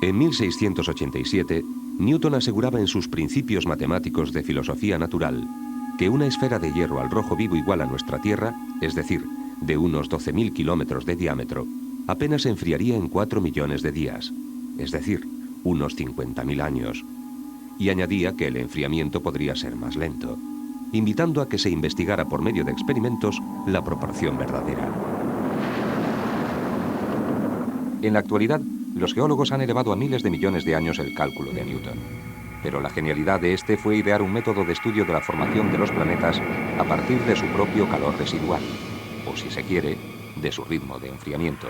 En 1687, Newton aseguraba en sus Principios matemáticos de filosofía natural que una esfera de hierro al rojo vivo igual a nuestra Tierra, es decir, de unos 12.000 kilómetros de diámetro, apenas se enfriaría en 4 millones de días, es decir, unos 50.000 años. Y añadía que el enfriamiento podría ser más lento, invitando a que se investigara por medio de experimentos la proporción verdadera. En la actualidad, los geólogos han elevado a miles de millones de años el cálculo de Newton. Pero la genialidad de este fue idear un método de estudio de la formación de los planetas a partir de su propio calor residual, o si se quiere, de su ritmo de enfriamiento.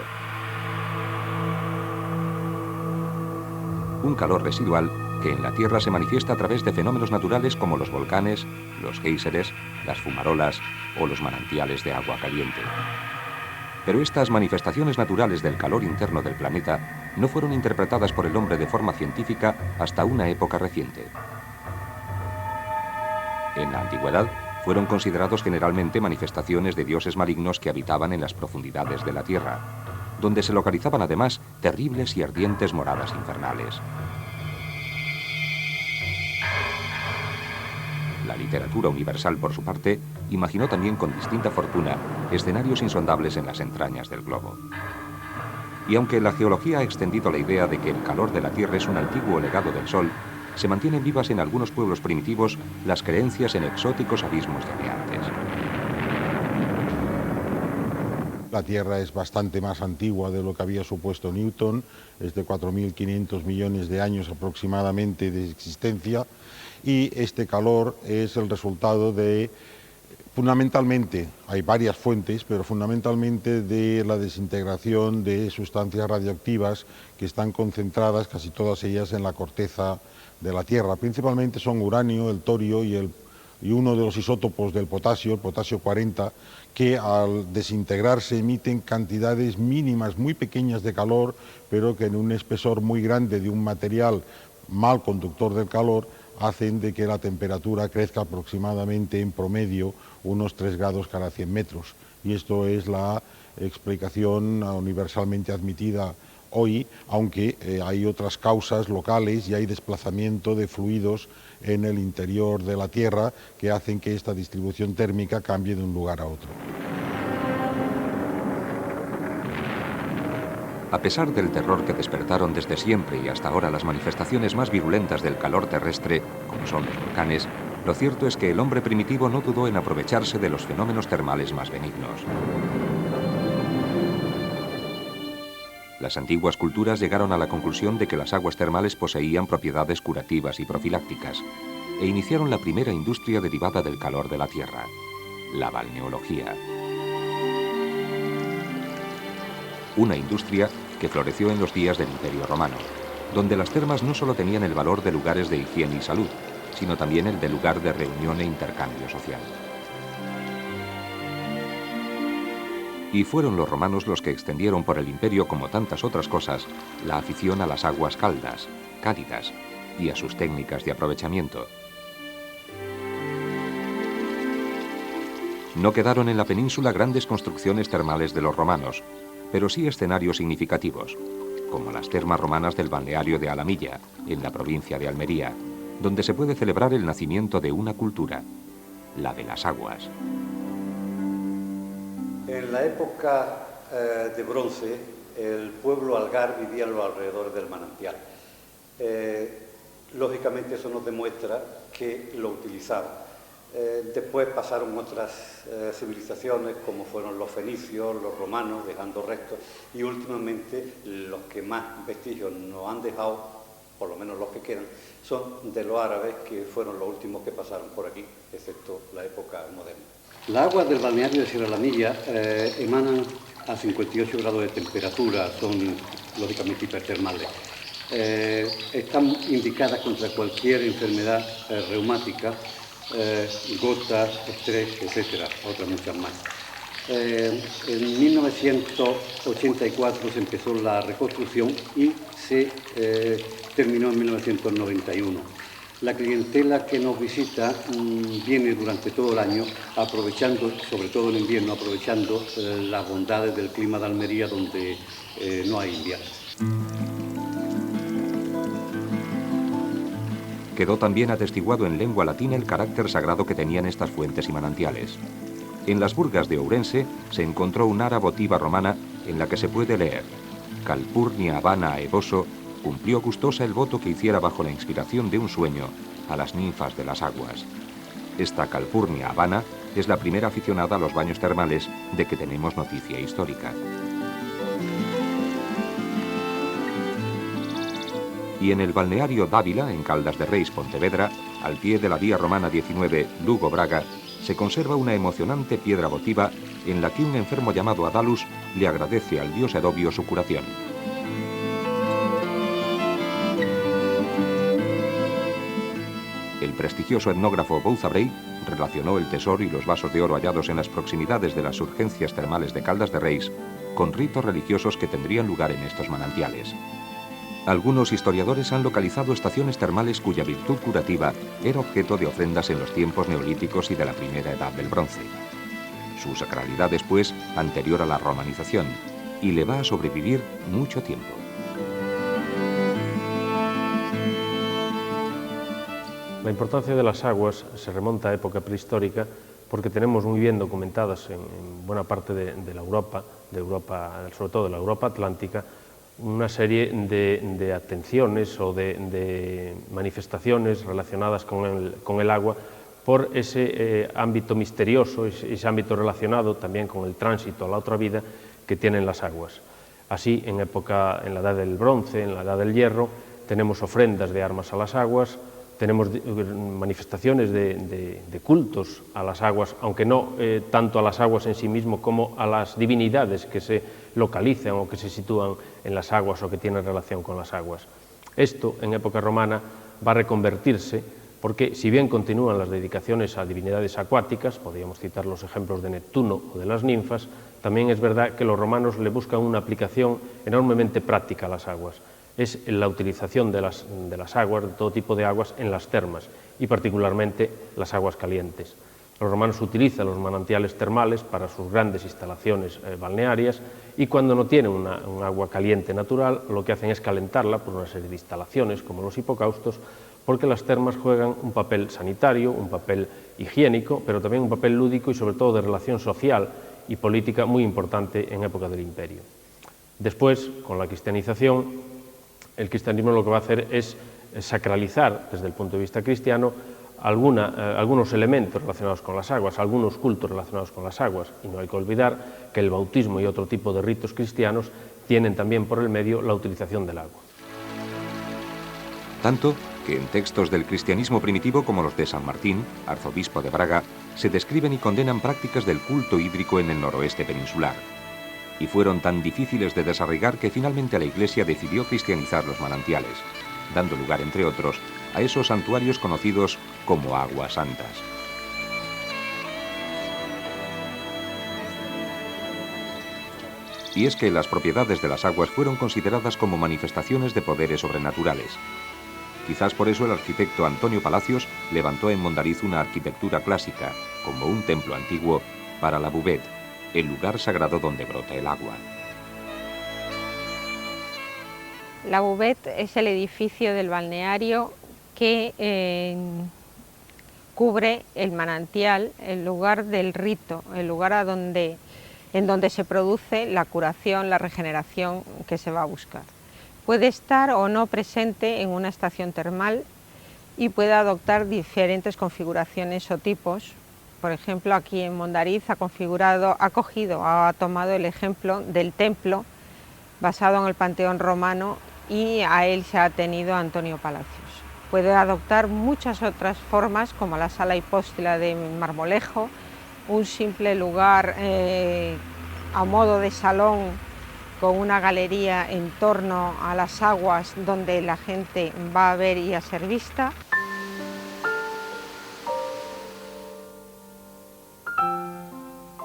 Un calor residual que en la Tierra se manifiesta a través de fenómenos naturales como los volcanes, los géiseres, las fumarolas o los manantiales de agua caliente. Pero estas manifestaciones naturales del calor interno del planeta no fueron interpretadas por el hombre de forma científica hasta una época reciente. En la antigüedad, fueron considerados generalmente manifestaciones de dioses malignos que habitaban en las profundidades de la Tierra, donde se localizaban además terribles y ardientes moradas infernales. La literatura universal, por su parte, imaginó también con distinta fortuna escenarios insondables en las entrañas del globo. Y aunque la geología ha extendido la idea de que el calor de la Tierra es un antiguo legado del Sol, se mantienen vivas en algunos pueblos primitivos las creencias en exóticos abismos llameantes. La Tierra es bastante más antigua de lo que había supuesto Newton, es de 4.500 millones de años aproximadamente de existencia, y este calor es el resultado de, fundamentalmente, hay varias fuentes, pero fundamentalmente de la desintegración de sustancias radioactivas que están concentradas, casi todas ellas, en la corteza de la Tierra. Principalmente son uranio, el torio y uno de los isótopos del potasio, el potasio 40, que al desintegrarse emiten cantidades mínimas, muy pequeñas de calor, pero que en un espesor muy grande de un material mal conductor del calor, hacen de que la temperatura crezca aproximadamente en promedio unos 3 grados cada 100 metros. Y esto es la explicación universalmente admitida hoy, aunque hay otras causas locales y hay desplazamiento de fluidos en el interior de la Tierra que hacen que esta distribución térmica cambie de un lugar a otro. A pesar del terror que despertaron desde siempre y hasta ahora las manifestaciones más virulentas del calor terrestre, como son los volcanes, lo cierto es que el hombre primitivo no dudó en aprovecharse de los fenómenos termales más benignos. Las antiguas culturas llegaron a la conclusión de que las aguas termales poseían propiedades curativas y profilácticas, e iniciaron la primera industria derivada del calor de la Tierra, la balneología. Una industria que floreció en los días del Imperio Romano, donde las termas no solo tenían el valor de lugares de higiene y salud, sino también el de lugar de reunión e intercambio social. Y fueron los romanos los que extendieron por el imperio, como tantas otras cosas, la afición a las aguas caldas, cálidas, y a sus técnicas de aprovechamiento. No quedaron en la península grandes construcciones termales de los romanos, pero sí escenarios significativos, como las termas romanas del balneario de Alamilla, en la provincia de Almería, donde se puede celebrar el nacimiento de una cultura, la de las aguas. En la época de bronce, el pueblo algar vivía en los alrededores del manantial. Lógicamente eso nos demuestra que lo utilizaba. Después pasaron otras civilizaciones como fueron los fenicios, los romanos, dejando restos, y últimamente los que más vestigios nos han dejado, por lo menos los que quedan, son de los árabes, que fueron los últimos que pasaron por aquí, excepto la época moderna. Las aguas del balneario de Sierra La Milla emanan a 58 grados de temperatura, son lógicamente hipertermales. Están indicadas contra cualquier enfermedad reumática, gota, estrés, etcétera, otras muchas más. En 1984 se empezó la reconstrucción y se terminó en 1991. La clientela que nos visita viene durante todo el año, aprovechando, sobre todo en invierno, aprovechando las bondades del clima de Almería, donde no hay invierno. quedó también atestiguado en lengua latina el carácter sagrado que tenían estas fuentes y manantiales. En las burgas de Ourense se encontró una ara votiva romana en la que se puede leer: Calpurnia Habana Aevoso cumplió gustosa el voto que hiciera bajo la inspiración de un sueño a las ninfas de las aguas. Esta Calpurnia Habana es la primera aficionada a los baños termales de que tenemos noticia histórica. Y en el balneario Dávila, en Caldas de Reis, Pontevedra, al pie de la vía romana 19 Lugo-Braga, se conserva una emocionante piedra votiva en la que un enfermo llamado Adalus le agradece al dios Edobio su curación. El prestigioso etnógrafo Bouzabrey relacionó el tesoro y los vasos de oro hallados en las proximidades de las urgencias termales de Caldas de Reis con ritos religiosos que tendrían lugar en estos manantiales. Algunos historiadores han localizado estaciones termales cuya virtud curativa era objeto de ofrendas en los tiempos neolíticos y de la primera edad del bronce. Su sacralidad es, pues, anterior a la romanización y le va a sobrevivir mucho tiempo. La importancia de las aguas se remonta a época prehistórica porque tenemos muy bien documentadas en buena parte de la Europa, sobre todo de la Europa atlántica, una serie de atenciones o de manifestaciones relacionadas con el agua por ese ámbito misterioso, ese ámbito relacionado también con el tránsito a la otra vida que tienen las aguas. Así, en la edad del bronce, en la edad del hierro, tenemos ofrendas de armas a las aguas, tenemos manifestaciones de cultos a las aguas, aunque no tanto a las aguas en sí mismo como a las divinidades que se localizan o que se sitúan en las aguas o que tienen relación con las aguas. Esto, en época romana, va a reconvertirse porque, si bien continúan las dedicaciones a divinidades acuáticas, podríamos citar los ejemplos de Neptuno o de las ninfas, también es verdad que los romanos le buscan una aplicación enormemente práctica a las aguas. Es la utilización de las aguas, de todo tipo de aguas, en las termas y particularmente las aguas calientes. Los romanos utilizan los manantiales termales para sus grandes instalaciones balnearias y cuando no tienen un agua caliente natural, lo que hacen es calentarla por una serie de instalaciones como los hipocaustos, porque las termas juegan un papel sanitario, un papel higiénico, pero también un papel lúdico y sobre todo de relación social y política muy importante en época del Imperio. Después, con la cristianización, el cristianismo lo que va a hacer es sacralizar, desde el punto de vista cristiano, algunos elementos relacionados con las aguas, algunos cultos relacionados con las aguas. Y no hay que olvidar que el bautismo y otro tipo de ritos cristianos tienen también por el medio la utilización del agua. Tanto que en textos del cristianismo primitivo como los de San Martín, arzobispo de Braga, se describen y condenan prácticas del culto hídrico en el noroeste peninsular. Y fueron tan difíciles de desarraigar que finalmente la Iglesia decidió cristianizar los manantiales, dando lugar, entre otros, a esos santuarios conocidos como aguas santas. Y es que las propiedades de las aguas fueron consideradas como manifestaciones de poderes sobrenaturales. Quizás por eso el arquitecto Antonio Palacios levantó en Mondariz una arquitectura clásica, como un templo antiguo, para la Buvette, el lugar sagrado donde brota el agua. La Buvette es el edificio del balneario que cubre el manantial, el lugar del rito, el lugar en donde se produce la curación, la regeneración que se va a buscar. Puede estar o no presente en una estación termal y puede adoptar diferentes configuraciones o tipos. Por ejemplo, aquí en Mondariz ha tomado el ejemplo del templo basado en el Panteón romano y a él se ha atenido Antonio Palacios. Puede adoptar muchas otras formas como la sala hipóstila de Marmolejo, un simple lugar a modo de salón con una galería en torno a las aguas donde la gente va a ver y a ser vista.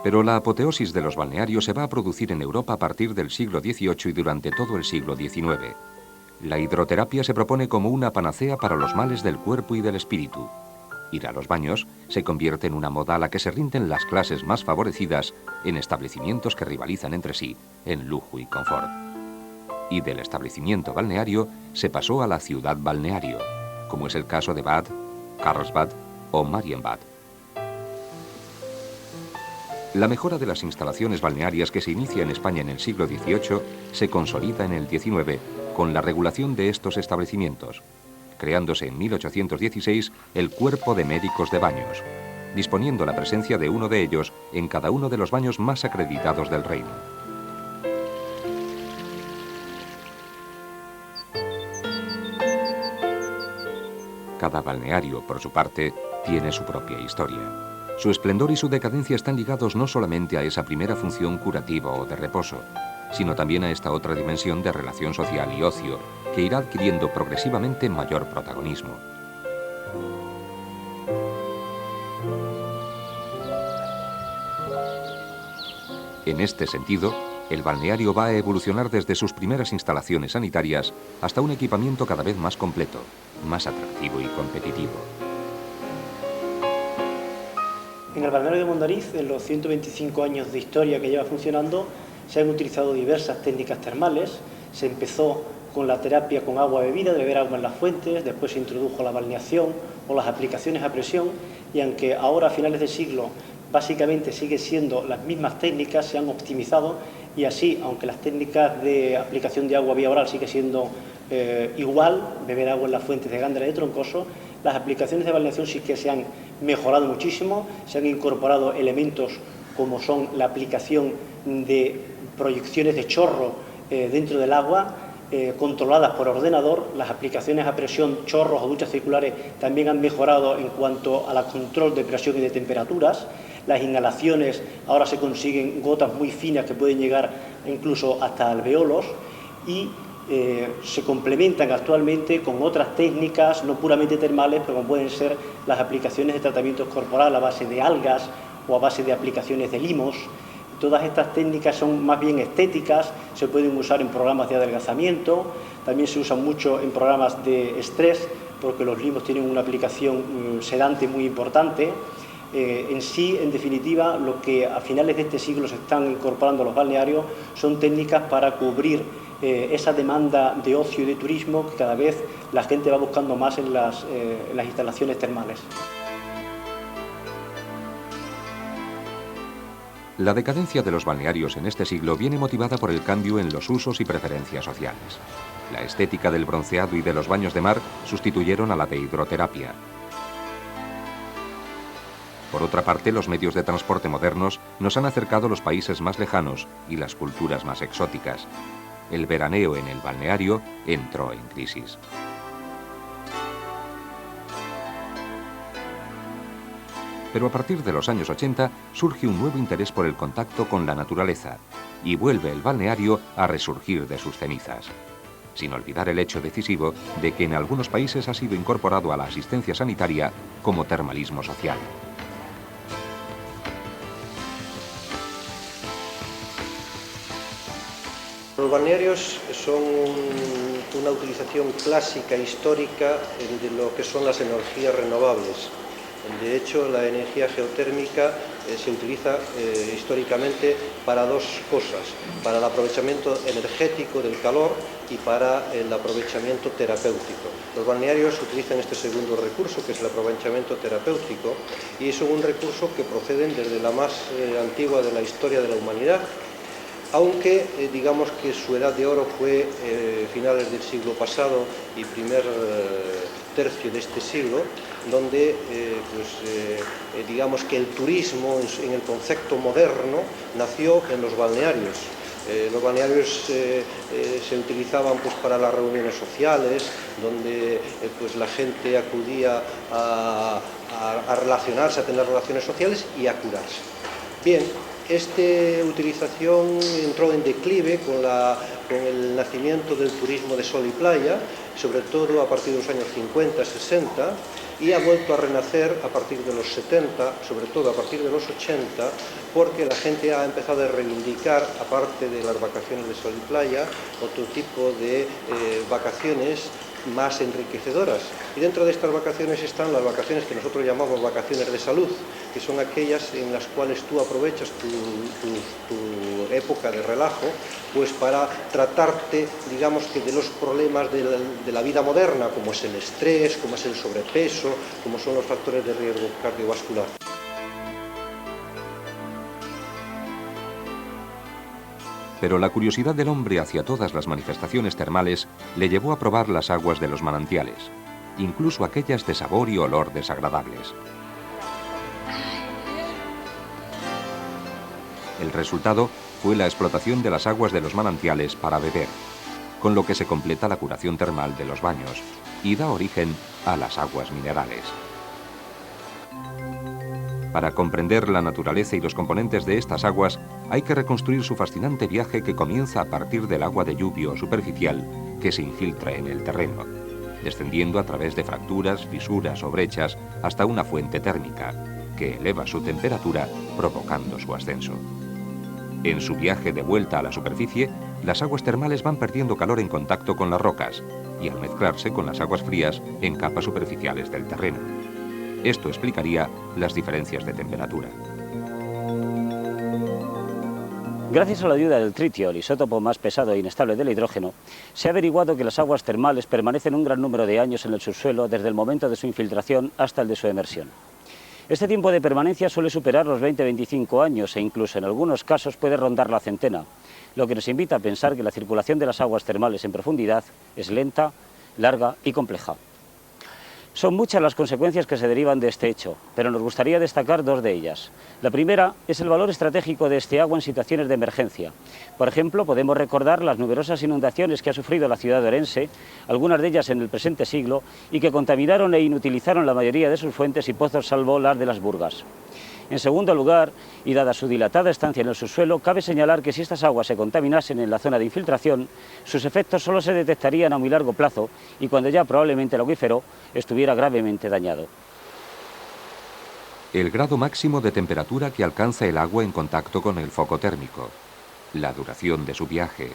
Pero la apoteosis de los balnearios se va a producir en Europa a partir del siglo XVIII y durante todo el siglo XIX. La hidroterapia se propone como una panacea para los males del cuerpo y del espíritu. Ir a los baños se convierte en una moda a la que se rinden las clases más favorecidas en establecimientos que rivalizan entre sí en lujo y confort. Y del establecimiento balneario se pasó a la ciudad balneario, como es el caso de Bad, Karlsbad o Marienbad. La mejora de las instalaciones balnearias que se inicia en España en el siglo XVIII se consolida en el XIX con la regulación de estos establecimientos, creándose en 1816 el Cuerpo de Médicos de Baños, disponiendo la presencia de uno de ellos en cada uno de los baños más acreditados del reino. Cada balneario, por su parte, tiene su propia historia. Su esplendor y su decadencia están ligados no solamente a esa primera función curativa o de reposo, sino también a esta otra dimensión de relación social y ocio, que irá adquiriendo progresivamente mayor protagonismo. En este sentido, el balneario va a evolucionar desde sus primeras instalaciones sanitarias hasta un equipamiento cada vez más completo, más atractivo y competitivo. En el balneario de Mondariz, en los 125 años de historia que lleva funcionando, se han utilizado diversas técnicas termales. Se empezó con la terapia con agua bebida, de beber agua en las fuentes, después se introdujo la balneación o las aplicaciones a presión, y aunque ahora a finales de siglo básicamente sigue siendo las mismas técnicas, se han optimizado, y así, aunque las técnicas de aplicación de agua vía oral sigue siendo igual, beber agua en las fuentes de Gándara y de Troncoso, las aplicaciones de balneación sí que se han mejorado muchísimo, se han incorporado elementos como son la aplicación de proyecciones de chorro dentro del agua, controladas por ordenador. Las aplicaciones a presión, chorros o duchas circulares también han mejorado en cuanto al control de presión y de temperaturas. Las inhalaciones ahora se consiguen gotas muy finas que pueden llegar incluso hasta alveolos, y se complementan actualmente con otras técnicas no puramente termales, pero como pueden ser las aplicaciones de tratamientos corporales a base de algas o a base de aplicaciones de limos. Todas estas técnicas son más bien estéticas, se pueden usar en programas de adelgazamiento, también se usan mucho en programas de estrés, porque los limos tienen una aplicación sedante muy importante. En sí, en definitiva, lo que a finales de este siglo se están incorporando a los balnearios son técnicas para cubrir esa demanda de ocio y de turismo que cada vez la gente va buscando más en las instalaciones termales. La decadencia de los balnearios en este siglo viene motivada por el cambio en los usos y preferencias sociales. La estética del bronceado y de los baños de mar sustituyeron a la de hidroterapia. Por otra parte, los medios de transporte modernos nos han acercado los países más lejanos y las culturas más exóticas. El veraneo en el balneario entró en crisis. Pero a partir de los años 80 surge un nuevo interés por el contacto con la naturaleza y vuelve el balneario a resurgir de sus cenizas. Sin olvidar el hecho decisivo de que en algunos países ha sido incorporado a la asistencia sanitaria como termalismo social. Los balnearios son una utilización clásica, histórica, de lo que son las energías renovables. De hecho, la energía geotérmica se utiliza históricamente para dos cosas: para el aprovechamiento energético del calor y para el aprovechamiento terapéutico. Los balnearios utilizan este segundo recurso, que es el aprovechamiento terapéutico, y es un recurso que proceden desde la más antigua de la historia de la humanidad, aunque digamos que su edad de oro fue finales del siglo pasado y primer tercio de este siglo, donde digamos que el turismo en el concepto moderno nació en los balnearios. Los balnearios se utilizaban pues para las reuniones sociales, donde pues la gente acudía a relacionarse, a tener relaciones sociales y a curarse. Bien, esta utilización entró en declive con el nacimiento del turismo de sol y playa, sobre todo a partir de los años 50, 60, y ha vuelto a renacer a partir de los 70, sobre todo a partir de los 80, porque la gente ha empezado a reivindicar, aparte de las vacaciones de sol y playa, otro tipo de vacaciones más enriquecedoras. Y dentro de estas vacaciones están las vacaciones que nosotros llamamos vacaciones de salud, que son aquellas en las cuales tú aprovechas tu época de relajo, pues para tratarte, digamos que de los problemas de la vida moderna, como es el estrés, como es el sobrepeso, como son los factores de riesgo cardiovascular. Pero la curiosidad del hombre hacia todas las manifestaciones termales le llevó a probar las aguas de los manantiales, incluso aquellas de sabor y olor desagradables. El resultado fue la explotación de las aguas de los manantiales para beber, con lo que se completa la curación termal de los baños y da origen a las aguas minerales. Para comprender la naturaleza y los componentes de estas aguas, hay que reconstruir su fascinante viaje que comienza a partir del agua de lluvia o superficial que se infiltra en el terreno, descendiendo a través de fracturas, fisuras o brechas hasta una fuente térmica, que eleva su temperatura provocando su ascenso. En su viaje de vuelta a la superficie, las aguas termales van perdiendo calor en contacto con las rocas y al mezclarse con las aguas frías en capas superficiales del terreno. Esto explicaría las diferencias de temperatura. Gracias a la ayuda del tritio, el isótopo más pesado e inestable del hidrógeno, se ha averiguado que las aguas termales permanecen un gran número de años en el subsuelo desde el momento de su infiltración hasta el de su emersión. Este tiempo de permanencia suele superar los 20-25 años e incluso en algunos casos puede rondar la centena, lo que nos invita a pensar que la circulación de las aguas termales en profundidad es lenta, larga y compleja. Son muchas las consecuencias que se derivan de este hecho, pero nos gustaría destacar dos de ellas. La primera es el valor estratégico de este agua en situaciones de emergencia. Por ejemplo, podemos recordar las numerosas inundaciones que ha sufrido la ciudad de Orense, algunas de ellas en el presente siglo, y que contaminaron e inutilizaron la mayoría de sus fuentes y pozos salvo las de las Burgas. En segundo lugar, y dada su dilatada estancia en el subsuelo, cabe señalar que si estas aguas se contaminasen en la zona de infiltración, sus efectos solo se detectarían a muy largo plazo y cuando ya probablemente el acuífero estuviera gravemente dañado. El grado máximo de temperatura que alcanza el agua en contacto con el foco térmico, la duración de su viaje,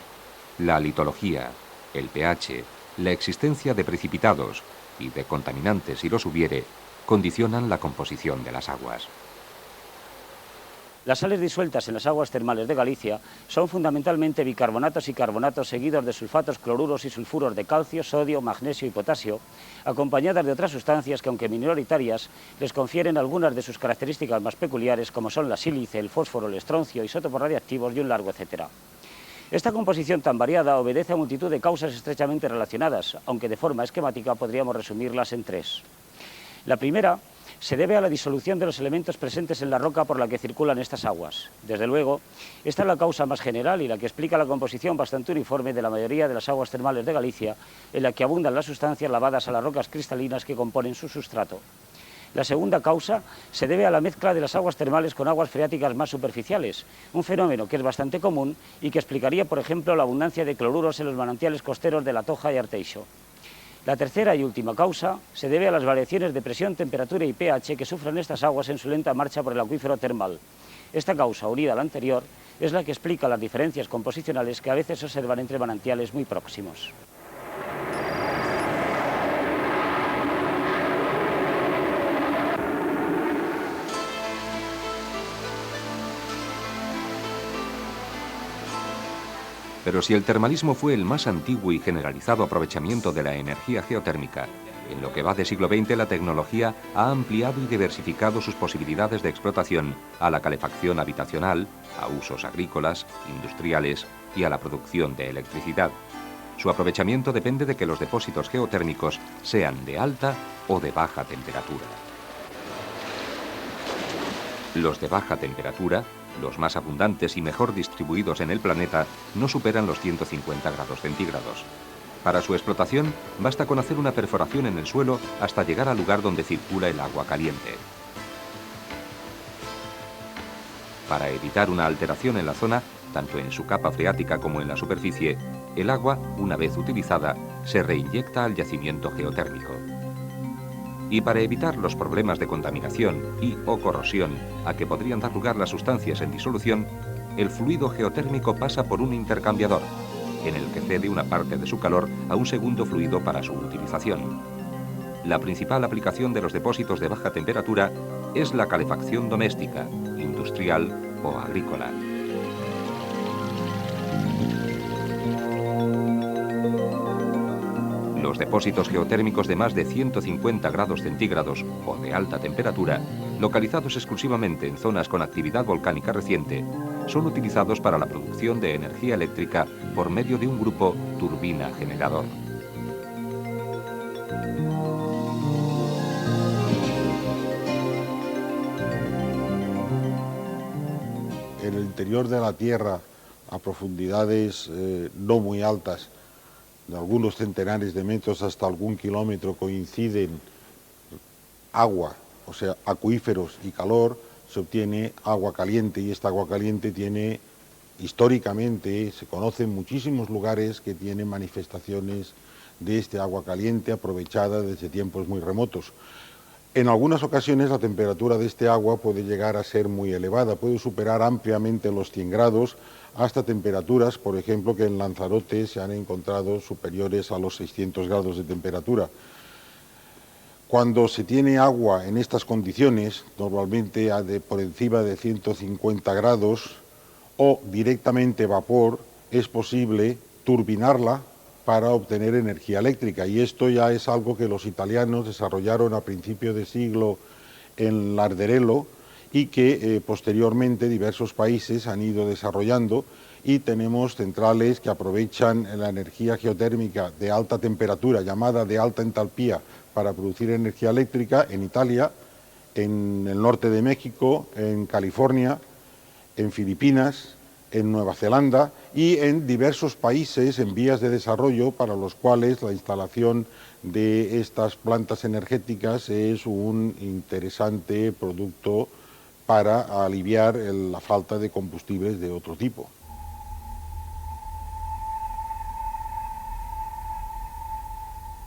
la litología, el pH, la existencia de precipitados y de contaminantes si los hubiere, condicionan la composición de las aguas. Las sales disueltas en las aguas termales de Galicia son fundamentalmente bicarbonatos y carbonatos seguidos de sulfatos, cloruros y sulfuros de calcio, sodio, magnesio y potasio, acompañadas de otras sustancias que, aunque minoritarias, les confieren algunas de sus características más peculiares, como son la sílice, el fósforo, el estroncio, isótopos radiactivos y un largo etcétera. Esta composición tan variada obedece a multitud de causas estrechamente relacionadas, aunque de forma esquemática podríamos resumirlas en tres. La primera se debe a la disolución de los elementos presentes en la roca por la que circulan estas aguas. Desde luego, esta es la causa más general y la que explica la composición bastante uniforme de la mayoría de las aguas termales de Galicia, en la que abundan las sustancias lavadas a las rocas cristalinas que componen su sustrato. La segunda causa se debe a la mezcla de las aguas termales con aguas freáticas más superficiales, un fenómeno que es bastante común y que explicaría, por ejemplo, la abundancia de cloruros en los manantiales costeros de La Toja y Arteixo. La tercera y última causa se debe a las variaciones de presión, temperatura y pH que sufren estas aguas en su lenta marcha por el acuífero termal. Esta causa, unida a la anterior, es la que explica las diferencias composicionales que a veces se observan entre manantiales muy próximos. Pero si el termalismo fue el más antiguo y generalizado aprovechamiento de la energía geotérmica, en lo que va de siglo XX la tecnología ha ampliado y diversificado sus posibilidades de explotación a la calefacción habitacional, a usos agrícolas, industriales y a la producción de electricidad. Su aprovechamiento depende de que los depósitos geotérmicos sean de alta o de baja temperatura. Los de baja temperatura, los más abundantes y mejor distribuidos en el planeta, no superan los 150 grados centígrados. Para su explotación, basta con hacer una perforación en el suelo hasta llegar al lugar donde circula el agua caliente. Para evitar una alteración en la zona, tanto en su capa freática como en la superficie, el agua, una vez utilizada, se reinyecta al yacimiento geotérmico. Y para evitar los problemas de contaminación y o corrosión a que podrían dar lugar las sustancias en disolución, el fluido geotérmico pasa por un intercambiador, en el que cede una parte de su calor a un segundo fluido para su utilización. La principal aplicación de los depósitos de baja temperatura es la calefacción doméstica, industrial o agrícola. Los depósitos geotérmicos de más de 150 grados centígrados o de alta temperatura, localizados exclusivamente en zonas con actividad volcánica reciente, son utilizados para la producción de energía eléctrica por medio de un grupo turbina generador. En el interior de la Tierra, a profundidades no muy altas, de algunos centenares de metros hasta algún kilómetro, coinciden agua, o sea, acuíferos y calor, se obtiene agua caliente, y esta agua caliente tiene, históricamente, se conocen muchísimos lugares que tienen manifestaciones de este agua caliente aprovechada desde tiempos muy remotos. En algunas ocasiones la temperatura de este agua puede llegar a ser muy elevada, puede superar ampliamente los 100 grados, hasta temperaturas, por ejemplo, que en Lanzarote se han encontrado superiores a los 600 grados de temperatura. Cuando se tiene agua en estas condiciones, normalmente por encima de 150 grados o directamente vapor, es posible turbinarla para obtener energía eléctrica, y esto ya es algo que los italianos desarrollaron a principios de siglo en Larderello y que posteriormente diversos países han ido desarrollando, y tenemos centrales que aprovechan la energía geotérmica de alta temperatura, llamada de alta entalpía, para producir energía eléctrica en Italia, en el norte de México, en California, en Filipinas, en Nueva Zelanda y en diversos países en vías de desarrollo, para los cuales la instalación de estas plantas energéticas es un interesante producto para aliviar la falta de combustibles de otro tipo.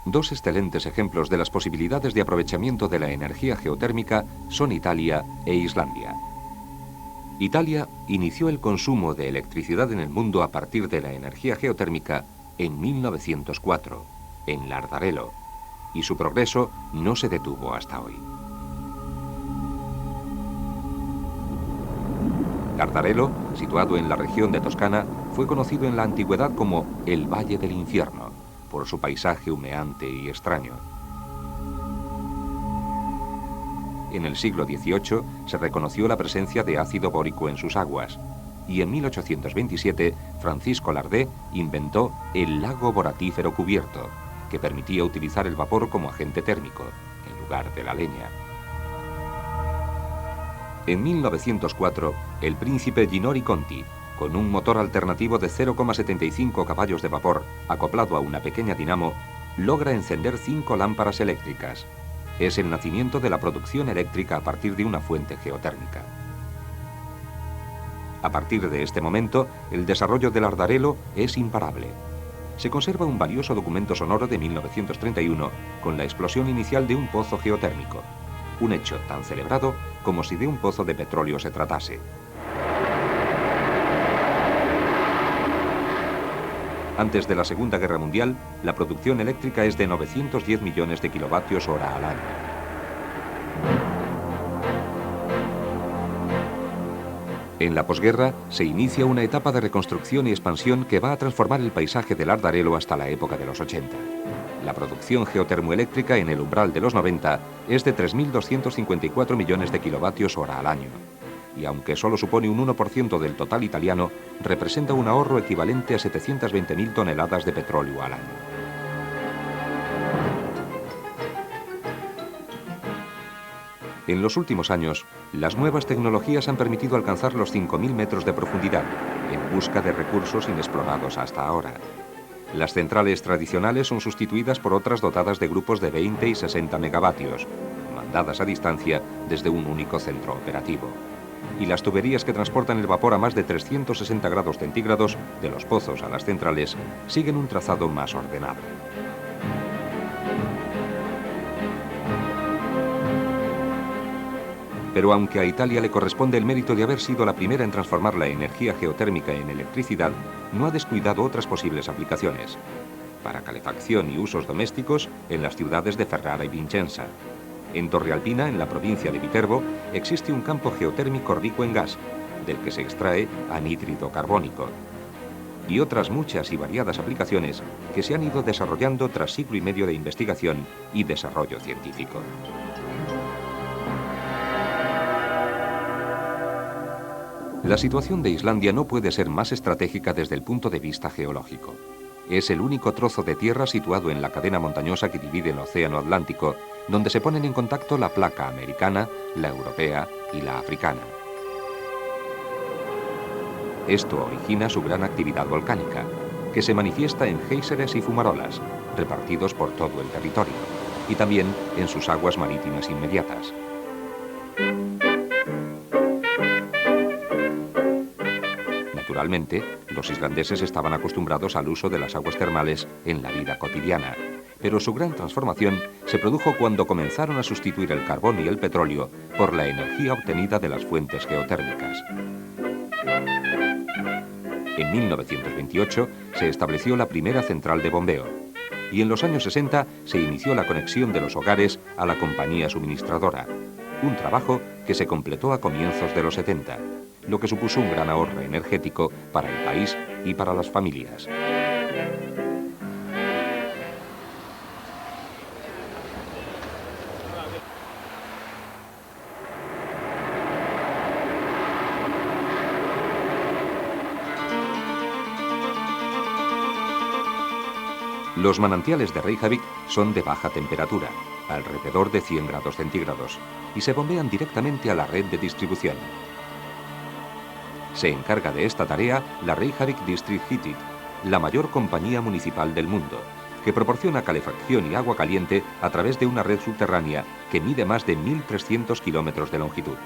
Dos excelentes ejemplos de las posibilidades de aprovechamiento de la energía geotérmica son Italia e Islandia. Italia inició el consumo de electricidad en el mundo a partir de la energía geotérmica en 1904, en Lardarello, y su progreso no se detuvo hasta hoy. Lardarello, situado en la región de Toscana, fue conocido en la antigüedad como el Valle del Infierno, por su paisaje humeante y extraño. En el siglo XVIII se reconoció la presencia de ácido bórico en sus aguas, y en 1827 Francisco Lardé inventó el lago boratífero cubierto, que permitía utilizar el vapor como agente térmico, en lugar de la leña. En 1904, el príncipe Ginori Conti, con un motor alternativo de 0,75 caballos de vapor acoplado a una pequeña dinamo, logra encender 5 lámparas eléctricas. Es el nacimiento de la producción eléctrica a partir de una fuente geotérmica. A partir de este momento, el desarrollo del Lardarello es imparable. Se conserva un valioso documento sonoro de 1931 con la explosión inicial de un pozo geotérmico, un hecho tan celebrado como si de un pozo de petróleo se tratase. Antes de la Segunda Guerra Mundial, la producción eléctrica es de 910 millones de kilovatios hora al año. En la posguerra se inicia una etapa de reconstrucción y expansión que va a transformar el paisaje del Lardarello hasta la época de los 80. La producción geotermoeléctrica en el umbral de los 90 es de 3.254 millones de kilovatios hora al año. Y aunque solo supone un 1% del total italiano, representa un ahorro equivalente a 720.000 toneladas de petróleo al año. En los últimos años, las nuevas tecnologías han permitido alcanzar los 5.000 metros de profundidad, en busca de recursos inexplorados hasta ahora. Las centrales tradicionales son sustituidas por otras dotadas de grupos de 20 y 60 megavatios, mandadas a distancia desde un único centro operativo. Y las tuberías que transportan el vapor a más de 360 grados centígrados de los pozos a las centrales siguen un trazado más ordenado. Pero aunque a Italia le corresponde el mérito de haber sido la primera en transformar la energía geotérmica en electricidad, no ha descuidado otras posibles aplicaciones. Para calefacción y usos domésticos en las ciudades de Ferrara y Vicenza. En Torrealpina, en la provincia de Viterbo, existe un campo geotérmico rico en gas, del que se extrae anhídrido carbónico. Y otras muchas y variadas aplicaciones que se han ido desarrollando tras siglo y medio de investigación y desarrollo científico. La situación de Islandia no puede ser más estratégica desde el punto de vista geológico. Es el único trozo de tierra situado en la cadena montañosa que divide el Océano Atlántico, donde se ponen en contacto la placa americana, la europea y la africana. Esto origina su gran actividad volcánica, que se manifiesta en géiseres y fumarolas, repartidos por todo el territorio, y también en sus aguas marítimas inmediatas. Naturalmente, los islandeses estaban acostumbrados al uso de las aguas termales en la vida cotidiana, pero su gran transformación se produjo cuando comenzaron a sustituir el carbón y el petróleo por la energía obtenida de las fuentes geotérmicas. En 1928 se estableció la primera central de bombeo y en los años 60 se inició la conexión de los hogares a la compañía suministradora, un trabajo que se completó a comienzos de los 70, lo que supuso un gran ahorro energético para el país y para las familias. Los manantiales de Reykjavik son de baja temperatura, alrededor de 100 grados centígrados, y se bombean directamente a la red de distribución. Se encarga de esta tarea la Reykjavik District Heating, la mayor compañía municipal del mundo, que proporciona calefacción y agua caliente a través de una red subterránea que mide más de 1.300 kilómetros de longitud.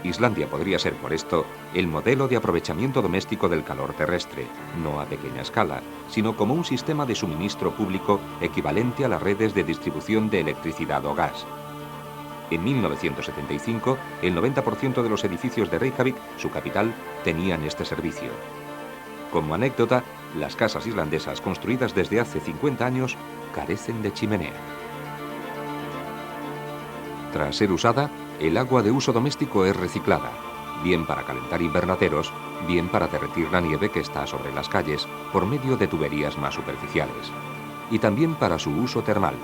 Islandia podría ser por esto el modelo de aprovechamiento doméstico del calor terrestre, no a pequeña escala, sino como un sistema de suministro público equivalente a las redes de distribución de electricidad o gas. En 1975, el 90% de los edificios de Reykjavik, su capital, tenían este servicio. Como anécdota, las casas islandesas construidas desde hace 50 años carecen de chimenea. Tras ser usada, el agua de uso doméstico es reciclada, bien para calentar invernaderos, bien para derretir la nieve que está sobre las calles por medio de tuberías más superficiales, y también para su uso termal,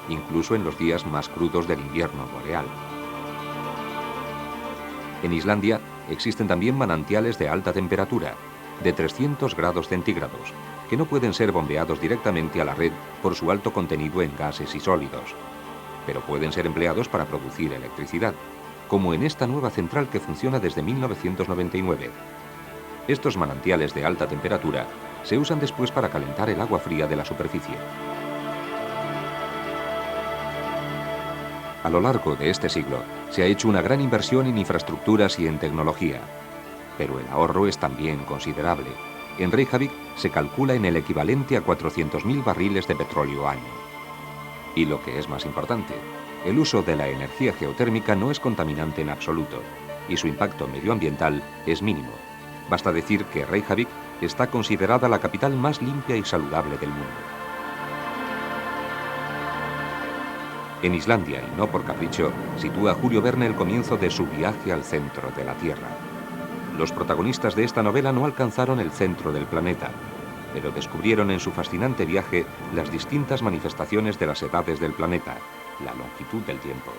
incluso en los días más crudos del invierno boreal. En Islandia existen también manantiales de alta temperatura, de 300 grados centígrados, que no pueden ser bombeados directamente a la red por su alto contenido en gases y sólidos, pero pueden ser empleados para producir electricidad, como en esta nueva central que funciona desde 1999. Estos manantiales de alta temperatura se usan después para calentar el agua fría de la superficie. A lo largo de este siglo se ha hecho una gran inversión en infraestructuras y en tecnología, pero el ahorro es también considerable. En Reykjavik se calcula en el equivalente a 400.000 barriles de petróleo año. Y lo que es más importante, el uso de la energía geotérmica no es contaminante en absoluto, y su impacto medioambiental es mínimo. Basta decir que Reykjavik está considerada la capital más limpia y saludable del mundo. En Islandia, y no por capricho, sitúa Julio Verne el comienzo de su viaje al centro de la Tierra. Los protagonistas de esta novela no alcanzaron el centro del planeta, pero descubrieron en su fascinante viaje las distintas manifestaciones de las edades del planeta, la longitud del tiempo,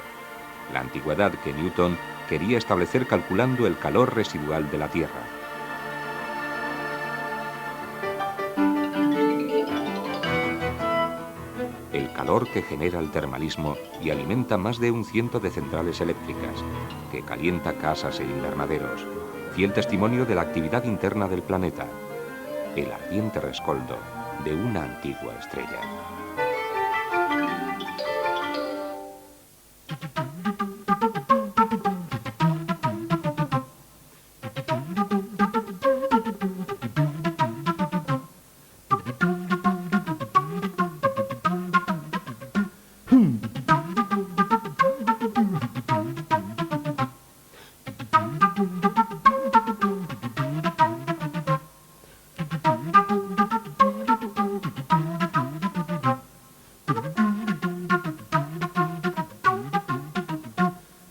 la antigüedad que Newton quería establecer calculando el calor residual de la Tierra. El calor que genera el termalismo y alimenta más de 100 de centrales eléctricas, que calienta casas e invernaderos, fiel testimonio de la actividad interna del planeta, el ardiente rescoldo de una antigua estrella.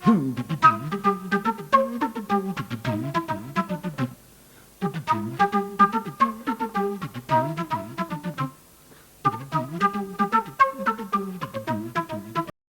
Boom,